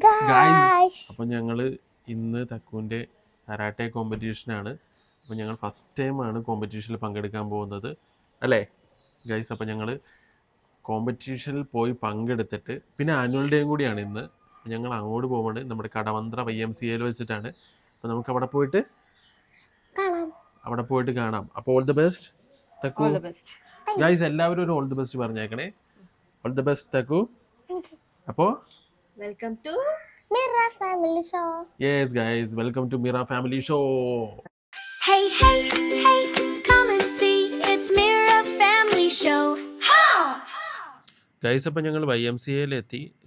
Guys, അപ്പോൾ ഞങ്ങൾ ഇന്ന് തക്കുവിൻ്റെ കരാട്ടെ കോമ്പറ്റീഷനാണ്. അപ്പോൾ ഞങ്ങൾ ഫസ്റ്റ് ടൈമാണ് കോമ്പറ്റീഷനിൽ പങ്കെടുക്കാൻ പോകുന്നത് അല്ലേ ഗായ്സ്? അപ്പോൾ ഞങ്ങൾ കോമ്പറ്റീഷനിൽ പോയി പങ്കെടുത്തിട്ട് പിന്നെ ആനുവൽ ഡേയും കൂടിയാണ് ഇന്ന്. ഞങ്ങൾ അങ്ങോട്ട് പോകുന്നത് നമ്മുടെ കടവന്ത്ര YMCA വെച്ചിട്ടാണ്. അപ്പോൾ നമുക്ക് അവിടെ പോയിട്ട് കാണാം. അപ്പോൾ all the best Thakku. Guys, എല്ലാവരും ഒരു ഓൾ ദി ബെസ്റ്റ് പറഞ്ഞേക്കണേ. All the best Thakku. അപ്പോൾ welcome to Mira family show. Yes guys, welcome to Mira family show. Hey, hey, hey, come and see, it's Mira Family Show. Guys, അപ്പം ഞങ്ങൾ YMCA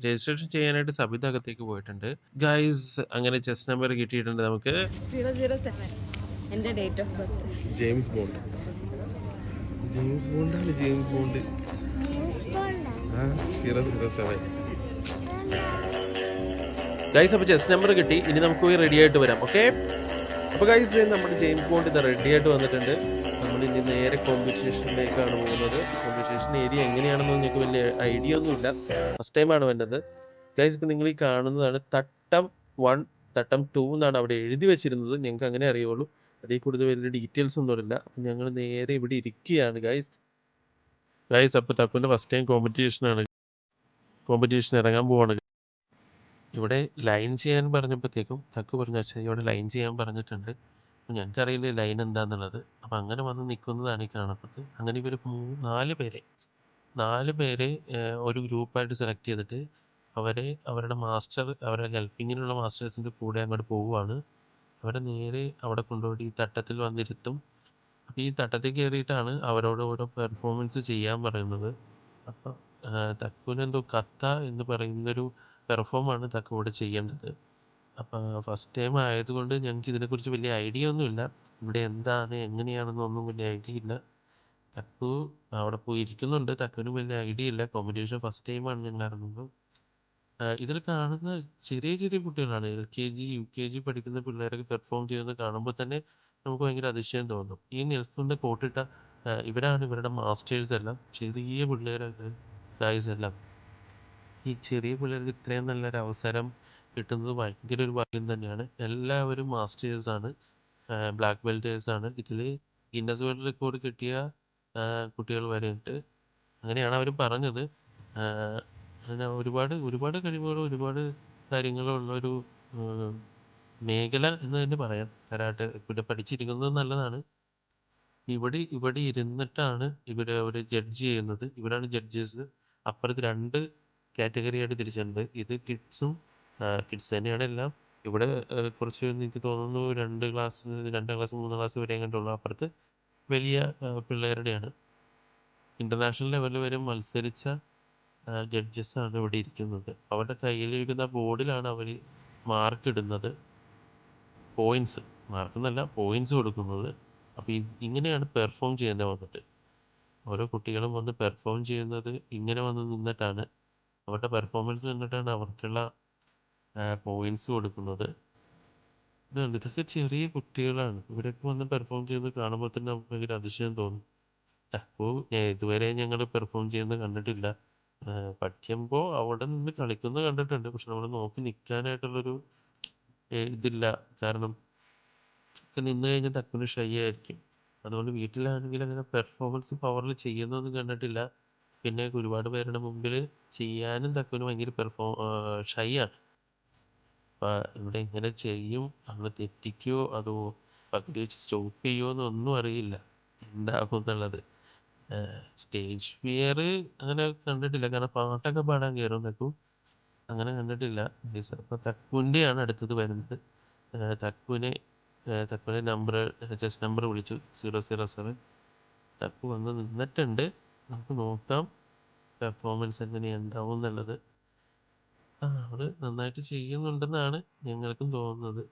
registration ചെയ്യാനായിട്ട് സബിത അകത്തേക്ക് പോയിട്ടുണ്ട്. Guys, അങ്ങനെ ചെസ് നമ്പർ കിട്ടിയിട്ടുണ്ട് നമുക്ക്. 007 എൻ്റെ date of birth. James Bond ആണ്. James Bond 007. ഗൈസ്, അപ്പോൾ ചെസ് നമ്പർ കിട്ടി. ഇനി നമുക്ക് പോയി റെഡി ആയിട്ട് വരാം. ഓക്കെ. അപ്പോൾ ഗൈസ്, നമ്മുടെ ജെയിംസ് ബോണ്ട് ഇത് റെഡി ആയിട്ട് വന്നിട്ടുണ്ട്. നമ്മൾ ഇനി നേരെ കോമ്പറ്റീഷനിലേക്കാണ് പോകുന്നത്. കോമ്പറ്റീഷൻ ഏരിയ എങ്ങനെയാണെന്ന് നിങ്ങൾക്ക് വലിയ ഐഡിയ ഒന്നുമില്ല. ഫസ്റ്റ് ടൈമാണ് വന്നത്. ഗൈസ്, ഇപ്പോൾ നിങ്ങൾ ഈ കാണുന്നതാണ് തട്ടം 1, തട്ടം 2 എന്നാണ് അവിടെ എഴുതി വെച്ചിരുന്നത്. ഞങ്ങൾക്ക് അങ്ങനെ അറിയുള്ളൂ. അതിൽ കൂടുതൽ വലിയ ഡീറ്റെയിൽസ് ഒന്നും ഇല്ല. അപ്പം ഞങ്ങൾ നേരെ ഇവിടെ ഇരിക്കുകയാണ് ഗൈസ്. അപ്പോൾ തക്കുവിൻ്റെ ഫസ്റ്റ് ടൈം കോമ്പറ്റീഷൻ ഇറങ്ങാൻ പോവാണ്. ഇവിടെ ലൈൻ ചെയ്യാൻ പറഞ്ഞപ്പോഴത്തേക്കും തക്കു പറഞ്ഞു, അച്ഛാ ഇവിടെ ലൈൻ ചെയ്യാൻ പറഞ്ഞിട്ടുണ്ട്. അപ്പോൾ ഞങ്ങൾക്കറിയില്ല ലൈൻ എന്താണെന്നുള്ളത്. അപ്പോൾ അങ്ങനെ വന്ന് നിൽക്കുന്നതാണ് ഈ കാണുന്നത്. അങ്ങനെ ഇവർ 4 പേരെ ഒരു ഗ്രൂപ്പായിട്ട് സെലക്ട് ചെയ്തിട്ട് അവരുടെ ഹെൽപ്പിങ്ങിനുള്ള മാസ്റ്റേഴ്സിൻ്റെ കൂടെ അങ്ങോട്ട് പോവുകയാണ്. അവരെ നേരെ അവിടെ കൊണ്ടുപോയി ഈ തട്ടത്തിൽ വന്നിരുത്തും. അപ്പോൾ ഈ തട്ടത്തിൽ കയറിയിട്ടാണ് അവരോട് ഓരോ പെർഫോമൻസ് ചെയ്യാൻ പറയുന്നത്. അപ്പോൾ തക്കുവിനെന്തോ കത്ത എന്ന് പറയുന്നൊരു പെർഫോമാണ് തക്കു ഇവിടെ ചെയ്യേണ്ടത്. അപ്പോൾ ഫസ്റ്റ് ടൈം ആയതുകൊണ്ട് ഞങ്ങൾക്ക് ഇതിനെക്കുറിച്ച് വലിയ ഐഡിയ ഒന്നുമില്ല. ഇവിടെ എന്താണ് എങ്ങനെയാണെന്നൊന്നും വലിയ ഐഡിയ ഇല്ല. തക്കു അവിടെ പോയി ഇരിക്കുന്നുണ്ട്. തക്കുവിന് വലിയ ഐഡിയ ഇല്ല. കോമ്പറ്റീഷൻ ഫസ്റ്റ് ടൈമാണ് ഞങ്ങൾ ഇറങ്ങുന്നത്. ഇതിൽ കാണുന്ന ചെറിയ ചെറിയ കുട്ടികളാണ്. LKG UKG പഠിക്കുന്ന പിള്ളേരൊക്കെ പെർഫോം ചെയ്യുന്നത് കാണുമ്പോൾ തന്നെ നമുക്ക് ഭയങ്കര അതിശയം തോന്നും. ഈ നിൽക്കുന്ന കോട്ടിട്ട ഇവരാണ് ഇവരുടെ മാസ്റ്റേഴ്സ് എല്ലാം. ചെറിയ പിള്ളേരൊക്കെ ഗൈസ് എല്ലാം. ഈ ചെറിയ പിള്ളേർക്ക് ഇത്രയും നല്ലൊരു അവസരം കിട്ടുന്നത് ഭയങ്കര ഒരു ഭാഗ്യം തന്നെയാണ്. എല്ലാവരും മാസ്റ്റേഴ്സാണ്, ബ്ലാക്ക് ബെൽറ്റേഴ്സാണ്. ഇതിൽ ഗിന്നസ് വേൾഡ് റെക്കോർഡ് കിട്ടിയ കുട്ടികൾ വരെ ഉണ്ട്. അങ്ങനെയാണ് അവർ പറഞ്ഞത്. അങ്ങനെ ഒരുപാട് കഴിവുകളും ഒരുപാട് കാര്യങ്ങളുള്ളൊരു മേഖല എന്ന് തന്നെ പറയാം കരാട്ടെ. ഇവിടെ പഠിച്ചിരിക്കുന്നത് നല്ലതാണ്. ഇവിടെ ഇരുന്നിട്ടാണ് അവർ ജഡ്ജ് ചെയ്യുന്നത്. ഇവരാണ് ജഡ്ജസ്. അപ്പുറത്ത് 2 കാറ്റഗറി ആയിട്ട് തിരിച്ചിട്ടുണ്ട്. ഇത് കിഡ്സും കിഡ്സ് തന്നെയാണ് എല്ലാം. ഇവിടെ കുറച്ച് എനിക്ക് തോന്നുന്നു 2 ക്ലാസ് 2 ക്ലാസ് 3 ക്ലാസ് വരെ കണ്ടുള്ളൂ. അപ്പുറത്ത് വലിയ പിള്ളേരുടെയാണ്. ഇൻ്റർനാഷണൽ ലെവലിൽ വരെ മത്സരിച്ച ജഡ്ജസാണ് ഇവിടെ ഇരിക്കുന്നത്. അവരുടെ കയ്യിലിരിക്കുന്ന ബോർഡിലാണ് അവർ മാർക്ക് ഇടുന്നത്. പോയിൻറ്റ്സ് കൊടുക്കുന്നത്. അപ്പോൾ ഇങ്ങനെയാണ് പെർഫോം ചെയ്യുന്നത് വന്നിട്ട്. ഓരോ കുട്ടികളും വന്ന് പെർഫോം ചെയ്യുന്നത് ഇങ്ങനെ വന്ന് നിന്നിട്ടാണ്. അവരുടെ പെർഫോമൻസ് കണ്ടിട്ടാണ് അവർക്കുള്ള പോയിൻറ്റ്സ് കൊടുക്കുന്നത്. ഇതൊക്കെ ചെറിയ കുട്ടികളാണ്. ഇവരൊക്കെ വന്ന് പെർഫോം ചെയ്യുന്നത് കാണുമ്പോൾ തന്നെ നമുക്ക് ഭയങ്കര അതിശയം തോന്നും. അപ്പോൾ ഇതുവരെ ഞങ്ങൾ പെർഫോം ചെയ്യുന്നത് കണ്ടിട്ടില്ല. പഠിക്കുമ്പോൾ അവിടെ നിന്ന് കളിക്കുന്നത് കണ്ടിട്ടുണ്ട്. പക്ഷെ നമ്മൾ നോക്കി നിൽക്കാനായിട്ടുള്ളൊരു ഇതില്ല. കാരണം നിന്ന് കഴിഞ്ഞാൽ തക്കുന് ഷൈ ആയിരിക്കും. അതുകൊണ്ട് വീട്ടിലാണെങ്കിൽ അങ്ങനെ പെർഫോമൻസ് പവറിൽ ചെയ്യുന്നതൊന്നും കണ്ടിട്ടില്ല. പിന്നെ ഒരുപാട് പേരുടെ മുമ്പിൽ ചെയ്യാനും തക്കുന് ഭയങ്കര ഷൈ ആണ്. അപ്പം ഇവിടെ എങ്ങനെ ചെയ്യും, അങ്ങനെ തെറ്റിക്കുമോ അതോ പകുതി വെച്ച് സ്റ്റോപ്പ് ചെയ്യുമോ എന്നൊന്നും അറിയില്ല എന്താകും എന്നുള്ളത്. സ്റ്റേജ് ഫിയർ അങ്ങനെ കണ്ടിട്ടില്ല. കാരണം പാട്ടൊക്കെ പാടാൻ കയറും തക്കു. അങ്ങനെ കണ്ടിട്ടില്ല. അപ്പോൾ തക്കുവിൻ്റെയാണ് അടുത്തത് വരുന്നത്. തക്കുവിനെ ചെസ് നമ്പർ വിളിച്ചു 007. തക്കു വന്ന് നിന്നിട്ടുണ്ട്. നമുക്ക് നോക്കാം പെർഫോമൻസ് എങ്ങനെയുണ്ടാവും എന്നുള്ളത്. അവൾ നന്നായിട്ട് ചെയ്യുന്നുണ്ടെന്നാണ് ഞങ്ങൾക്കും തോന്നുന്നത്.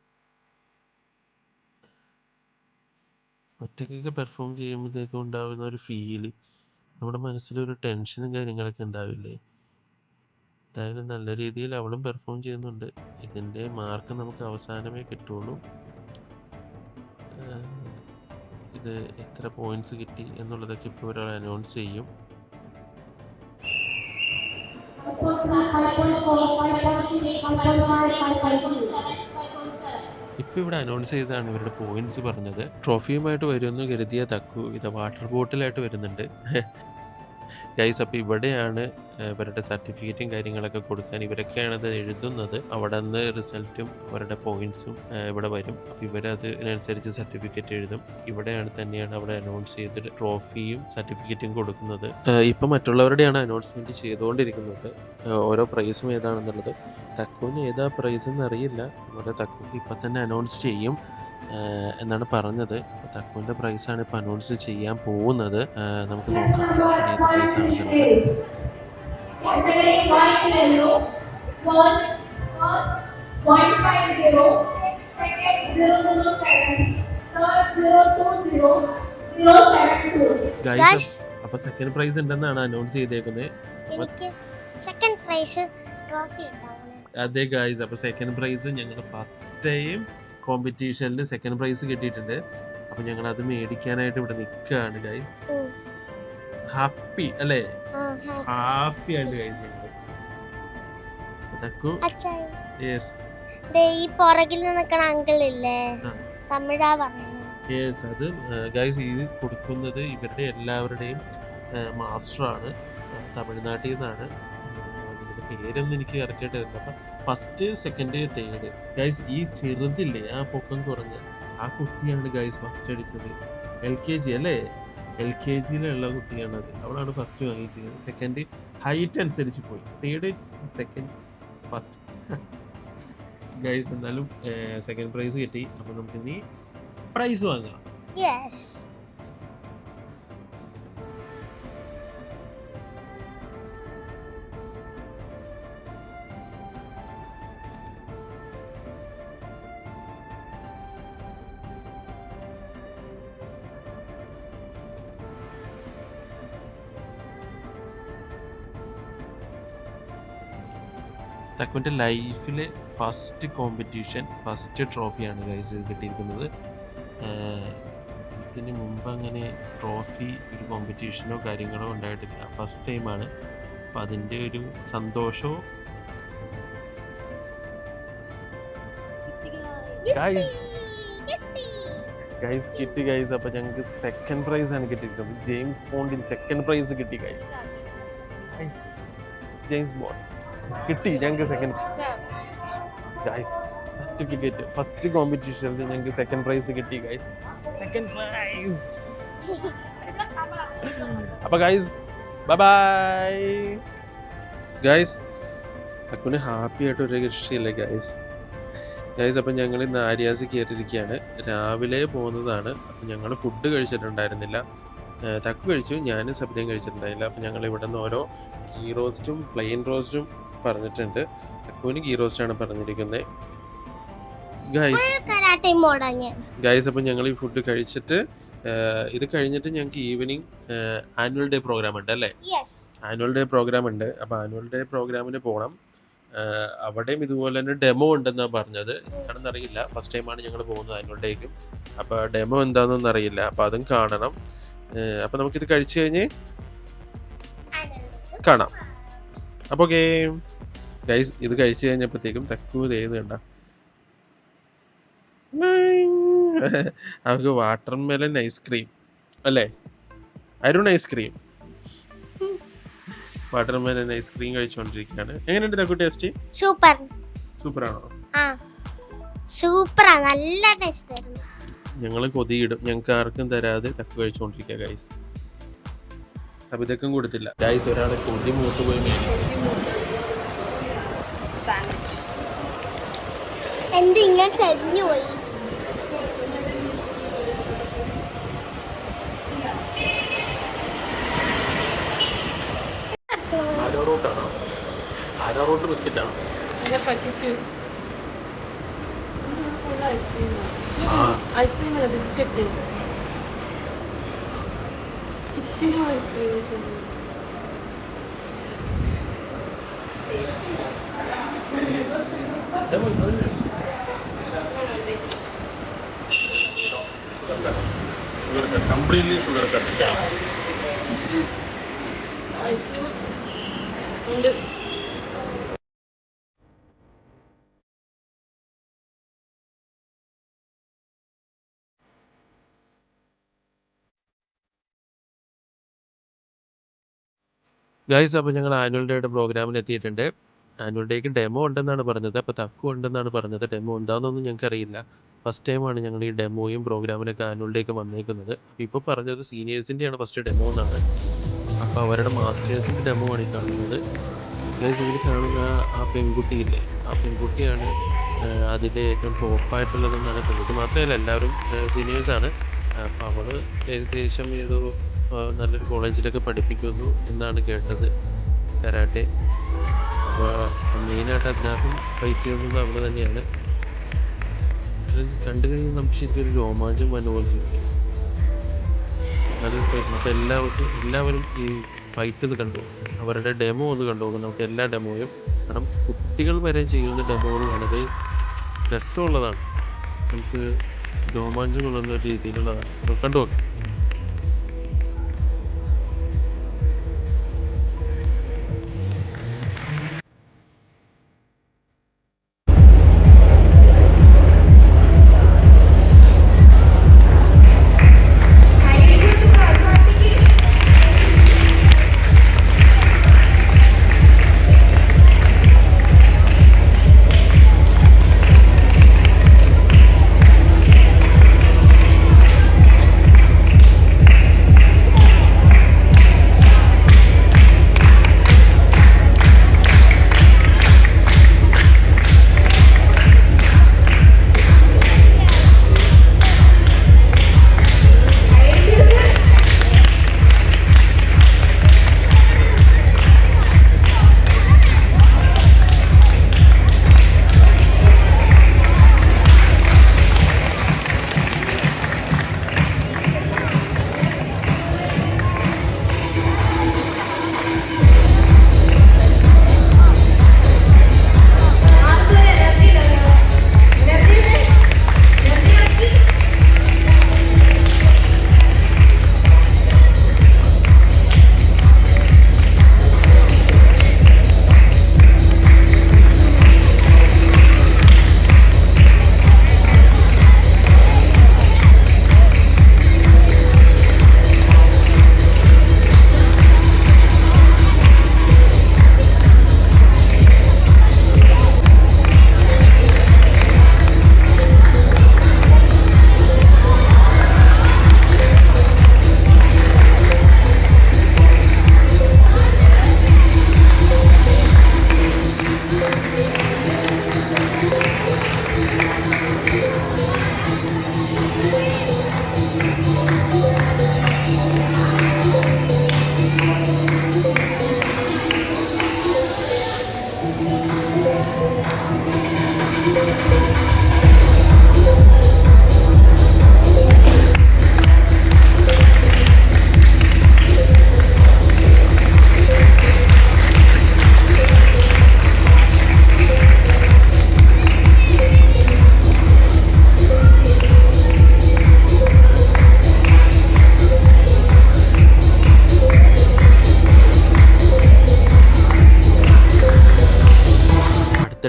ഒറ്റയ്ക്കൊക്കെ പെർഫോം ചെയ്യുമ്പോഴത്തേക്കും ഉണ്ടാകുന്ന ഒരു ഫീല്, നമ്മുടെ മനസ്സിലൊരു ടെൻഷനും കാര്യങ്ങളൊക്കെ ഉണ്ടാവില്ലേ? എന്തായാലും നല്ല രീതിയിൽ അവളും പെർഫോം ചെയ്യുന്നുണ്ട്. ഇതിൻ്റെ മാർക്ക് നമുക്ക് അവസാനമേ കിട്ടുള്ളൂ. ഇത് എത്ര പോയിൻറ്റ്സ് കിട്ടി എന്നുള്ളതൊക്കെ ഇപ്പോൾ ഒരാൾ അനൗൺസ് ചെയ്യും. ഇപ്പം ഇവിടെ അനൗൺസ് ചെയ്താണ് ഇവരുടെ പോയിന്റ്സ് പറഞ്ഞത്. ട്രോഫിയുമായിട്ട് വരുമെന്ന് കരുതിയ തക്കു ഇത് വാട്ടർ ബോട്ടിലായിട്ട് വരുന്നുണ്ട്. ഗൈസ് അപ്പോൾ ഇവിടെയാണ് ഇവരുടെ സർട്ടിഫിക്കറ്റും കാര്യങ്ങളൊക്കെ കൊടുക്കാൻ ഇവരൊക്കെയാണ് അത് എഴുതുന്നത്. അവിടെ നിന്ന് റിസൾട്ടും അവരുടെ പോയിന്റ്സും ഇവിടെ വരും. അപ്പോൾ ഇവരതിനനുസരിച്ച് സർട്ടിഫിക്കറ്റ് എഴുതും. ഇവിടെയാണ് തന്നെയാണ് അവിടെ അനൗൺസ് ചെയ്തിട്ട് ട്രോഫിയും സർട്ടിഫിക്കറ്റും കൊടുക്കുന്നത്. ഇപ്പം മറ്റുള്ളവരുടെയാണ് അനൗൺസ്മെൻറ്റ് ചെയ്തുകൊണ്ടിരിക്കുന്നത്. ഓരോ പ്രൈസും ഏതാണെന്നുള്ളത്. തക്കുവിന് ഏതാ പ്രൈസ് എന്നറിയില്ല. ഓരോ തക്കുവിന് ഇപ്പം തന്നെ അനൗൺസ് ചെയ്യും എന്നാണ് പറഞ്ഞത്. അപ്പോൾ തക്കുവിൻ്റെ പ്രൈസാണ് ഇപ്പോൾ അനൗൺസ് ചെയ്യാൻ പോകുന്നത്. നമുക്ക് നോക്കാം തക്കുവിന് ഏത് പ്രൈസാണെന്നുള്ളത്. ഗൈസ് അപ്പോൾ സെക്കൻഡ് പ്രൈസ് ഉണ്ടെന്നാണ് അനൗൺസ് ചെയ്തേക്കുന്നത്. എനിക്ക് സെക്കൻഡ് പ്രൈസ് ട്രോഫി ഉണ്ടാവണം. അതെ ഗൈസ്, അപ്പോൾ സെക്കൻഡ് പ്രൈസ് ഞങ്ങൾ ഫസ്റ്റ് ടൈം കോമ്പറ്റീഷനിൽ സെക്കൻഡ് പ്രൈസ് കിട്ടിയിട്ടുണ്ട്. അപ്പോൾ ഞങ്ങൾ അത് മേടിക്കാനായിട്ട് ഇവിടെ നിൽക്കുകയാണ് ഗൈസ്. ഹാപ്പി അല്ലേ? ഹാപ്പി ആയിട്ട് ഗൈസ് ഞങ്ങൾ. യെസ്, ഈ പുറകിൽ നിൽക്കണ അങ്കിൾ ഇല്ലേ, തമിഴാ പറയുന്നത്. യെസ്, അത് ഗൈസ് ഇത് കൊടുക്കുന്നത് ഇവരുടെ എല്ലാവരുടെയും മാസ്റ്ററാണ്. തമിഴ്നാട്ടിൽ നിന്നാണ്. ഇതിൻ്റെ പേരൊന്നും എനിക്ക് കറക്റ്റായിട്ട് അറിയില്ല. അപ്പം ഫസ്റ്റ് സെക്കൻഡ് തേർഡ് ഗൈസ് ഈ ചെറുതില്ലേ, ആ പൊക്കം കുറഞ്ഞ ആ കുട്ടിയാണ് ഗൈസ് ഫസ്റ്റ് അടിച്ചത്. LKG അല്ലേ? LKGയിലുള്ള കുട്ടിയാണത്. അവളാണ് ഫസ്റ്റ് വാങ്ങിച്ചത്. സെക്കൻഡ് ഹൈറ്റ് അനുസരിച്ച് പോയി. Third second first guys. എന്നാലും സെക്കൻഡ് പ്രൈസ് കിട്ടി. അപ്പം നമുക്ക് ഇനി പ്രൈസ് വാങ്ങാം. യെസ്, തക്കുവിൻ്റെ ലൈഫിലെ ഫസ്റ്റ് കോമ്പറ്റീഷൻ, ഫസ്റ്റ് ട്രോഫിയാണ് ഗൈസ് കിട്ടിയിരിക്കുന്നത്. ഇതിന് മുമ്പ് അങ്ങനെ ട്രോഫി ഒരു കോമ്പറ്റീഷനോ കാര്യങ്ങളോ ഉണ്ടായിട്ടില്ല. ഫസ്റ്റ് ടൈമാണ്. അപ്പം അതിൻ്റെ ഒരു സന്തോഷവും ഗൈസ് കിട്ടി ഗൈസ്. അപ്പം ഞങ്ങൾക്ക് സെക്കൻഡ് പ്രൈസ് ആണ് കിട്ടിയിരിക്കുന്നത്. ജെയിംസ് ബോണ്ടിന് സെക്കൻഡ് പ്രൈസ് കിട്ടി ഗൈസ്. ജെയിംസ് ബോണ്ട് കിട്ടി ഞങ്ങൾക്ക് സെക്കൻഡ് ഗൈസ്. സർട്ടിഫിക്കറ്റ് ഫസ്റ്റ് കോമ്പറ്റീഷനിൽ ഞങ്ങൾക്ക് സെക്കൻഡ് പ്രൈസ് കിട്ടി ഗൈസ്. Second prize. അപ്പോൾ ഗൈസ് ബൈ ബൈ ഗൈസ്. തക്കുന് ഹാപ്പി ആയിട്ട് ഒരു രക്ഷയില്ല ഗൈസ്. ഗൈസ് അപ്പം ഞങ്ങൾ ഇന്ന് ആര്യാസ് കയറിയിരിക്കുകയാണ്. രാവിലെ പോകുന്നതാണ്. അപ്പം ഞങ്ങൾ ഫുഡ് കഴിച്ചിട്ടുണ്ടായിരുന്നില്ല. തക്കു കഴിച്ചു, ഞാൻ സബ്ജയും കഴിച്ചിട്ടുണ്ടായില്ല. അപ്പം ഞങ്ങൾ ഇവിടെ നിന്ന് ഓരോ ഗീ റോസ്റ്റും പ്ലെയിൻ റോസ്റ്റും പറഞ്ഞിട്ടുണ്ട്. തക്കുവിന് ഗീ റോസ്റ്റാണ് പറഞ്ഞിരിക്കുന്നത് ഗൈസ്. അപ്പം ഞങ്ങൾ ഈ ഫുഡ് കഴിച്ചിട്ട് ഇത് കഴിഞ്ഞിട്ട് ഞങ്ങൾക്ക് ഈവനിങ് ആനുവൽ ഡേ പ്രോഗ്രാം ഉണ്ട് അല്ലേ? ആനുവൽ ഡേ പ്രോഗ്രാം ഉണ്ട്. അപ്പോൾ ആനുവൽ ഡേ പ്രോഗ്രാമിന് പോകണം. അവിടെയും ഇതുപോലെ തന്നെ ഡെമോ ഉണ്ടെന്നാണ് പറഞ്ഞത്. എന്താണെന്ന് അറിയില്ല. ഫസ്റ്റ് ടൈമാണ് ഞങ്ങൾ പോകുന്നത് ആനുവൽ ഡേക്കും. അപ്പോൾ ഡെമോ എന്താണെന്നൊന്നും അറിയില്ല. അപ്പോൾ അതും കാണണം. അപ്പോൾ നമുക്കിത് കഴിച്ചു കഴിഞ്ഞ് കാണാം. അപ്പോൾ ഓക്കേ ഗൈസ്, ഇത് കഴിച്ചു കഴിഞ്ഞപ്പോഴത്തേക്കും തക്കു ചെയ്ത് കണ്ട അവർക്ക് വാട്ടർ മെലൻ ഐസ്ക്രീം അല്ലേ? Arun ice cream, watermelon ice cream കഴിച്ചുകൊണ്ടിരിക്കുകയാണ്. എങ്ങനെയുണ്ട് തക്കു ടേസ്റ്റ്? സൂപ്പർ. സൂപ്പറാണോ? സൂപ്പറാ, നല്ല ടേസ്റ്റ് ആയിരുന്നു. ഞങ്ങൾ കൊതിയിടും. ഞങ്ങൾക്ക് ആർക്കും തരാതെ തക്കു കഴിച്ചുകൊണ്ടിരിക്കുക ഗൈസ്. അപ്പം ഇതൊക്കെ കൊടുത്തില്ല ഗൈസ്. ഒരാളെ കൊതി മൂത്ത് പോയി എന്ത് ഇങ്ങനെ ചരിഞ്ഞു പോയി. ആരോറൂട്ട് ബിസ്ക്കറ്റാണോ? ഐസ്ക്രീം അല്ല, ബിസ്ക്കറ്റ്. ചുറ്റിനും ഐസ്ക്രീം. Completely sugar cut. ഉണ്ട്. ഗൈസ്, അപ്പോൾ ഞങ്ങൾ ആനുവൽ ഡേയുടെ പ്രോഗ്രാമിൽ എത്തിയിട്ടുണ്ട്. ആനുവൽ ഡേക്ക് ഡെമോ ഉണ്ടെന്നാണ് പറഞ്ഞത്. അപ്പോൾ തക്കു ഉണ്ടെന്നാണ് പറഞ്ഞത്. ഡെമോ എന്താണെന്നൊന്നും ഞങ്ങൾക്കറിയില്ല. ഫസ്റ്റ് ടൈമാണ് ഞങ്ങൾ ഈ ഡെമോയും പ്രോഗ്രാമിനൊക്കെ ആനുവൽ ഡേക്ക് വന്നേക്കുന്നത്. അപ്പോൾ ഇപ്പോൾ പറഞ്ഞത് സീനിയേഴ്സിൻ്റെയാണ് ഫസ്റ്റ് ഡെമോ എന്നാണ്. അപ്പോൾ അവരുടെ മാസ്റ്റേഴ്സിൻ്റെ ഡെമോ ആണ് ഈ കാണുന്നത്. ഗൈസ്, ഇതിൽ കാണുന്ന ആ പെൺകുട്ടിയില്ലേ, ആ പെൺകുട്ടിയാണ് അതിൻ്റെ ഏറ്റവും ടോപ്പായിട്ടുള്ളതെന്നാണ്. പെൺകുട്ടി മാത്രമല്ല, എല്ലാവരും സീനിയേഴ്സാണ്. അപ്പോൾ അവൾ ഏകദേശം ഏതോ നല്ലൊരു കോളേജിലൊക്കെ പഠിപ്പിക്കുന്നു എന്നാണ് കേട്ടത്, കരാട്ടെ. അപ്പോൾ മെയിനായിട്ട് അതിനകത്തും ഫൈറ്റ് ചെയ്യുന്നത് അവൾ തന്നെയാണ്. കണ്ടു കഴിഞ്ഞാൽ നമുക്ക് ശരിക്കും ഒരു രോമാഞ്ചം വന്ന പോലെ തോന്നി. അത് അപ്പോൾ എല്ലാവരും ഈ ഫൈറ്റ് ഇത് കണ്ടു, അവരുടെ ഡെമോ ഒന്ന് കണ്ടു നോക്കും. നമുക്ക് എല്ലാ ഡെമോയും, കാരണം കുട്ടികൾ വരെ ചെയ്യുന്ന ഡെമോകൾ വളരെ രസമുള്ളതാണ്, നമുക്ക് രോമാഞ്ചം കൊള്ളുന്ന രീതിയിലുള്ളതാണ്. അപ്പോൾ കണ്ടു നോക്കാം.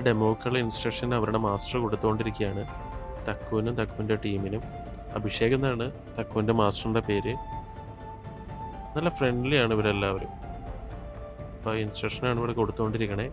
ഡെമോക്കുള്ള ഇൻസ്ട്രക്ഷൻ അവരുടെ മാസ്റ്റർ കൊടുത്തുകൊണ്ടിരിക്കുകയാണ്, തക്കുവിനും തക്കുവിൻ്റെ ടീമിനും. അഭിഷേക് എന്നാണ് തക്കുവിൻ്റെ മാസ്റ്ററിൻ്റെ പേര്. നല്ല ഫ്രണ്ട്ലിയാണ് ഇവരെല്ലാവരും. അപ്പോൾ ഇൻസ്ട്രക്ഷനാണ് ഇവിടെ കൊടുത്തുകൊണ്ടിരിക്കണേ.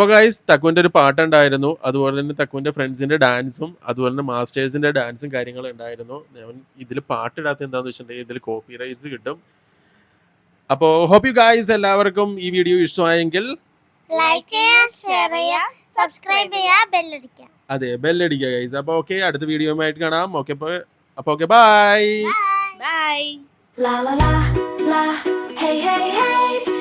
അപ്പോൾ ഗൈസ് തക്കുവിൻ്റെ ഒരു പാട്ടുണ്ടായിരുന്നു, അതുപോലെ തന്നെ തക്കുവിൻ്റെ ഫ്രണ്ട്സിൻ്റെ ഡാൻസും അതുപോലെ തന്നെ മാസ്റ്റേഴ്സിൻ്റെ ഡാൻസും കാര്യങ്ങളും ഉണ്ടായിരുന്നു. ഞാൻ ഇതിൽ പാട്ടിടാത്ത എന്താണെന്ന് വെച്ചിട്ടുണ്ടെങ്കിൽ ഇതിൽ കോപ്പി റൈറ്റ്സ് കിട്ടും. അപ്പോൾ ഹോപ്പ് യു ഗൈസ് എല്ലാവർക്കും ഈ വീഡിയോ ഇഷ്ടമായെങ്കിൽ ലൈക്ക് ചെയ്യുക, ഷെയർ ചെയ്യുക, സബ്സ്ക്രൈബ് ചെയ്യുക, ബെല്ലടിക്കുക. അതെ ബെല്ലടിക്കുക ഗൈസ്. അപ്പോൾ ഓക്കെ, അടുത്ത വീഡിയോയുമായിട്ട് കാണാം. ഓക്കെ, അപ്പോൾ okay, bye. Bye. La la la la, hey hey hey.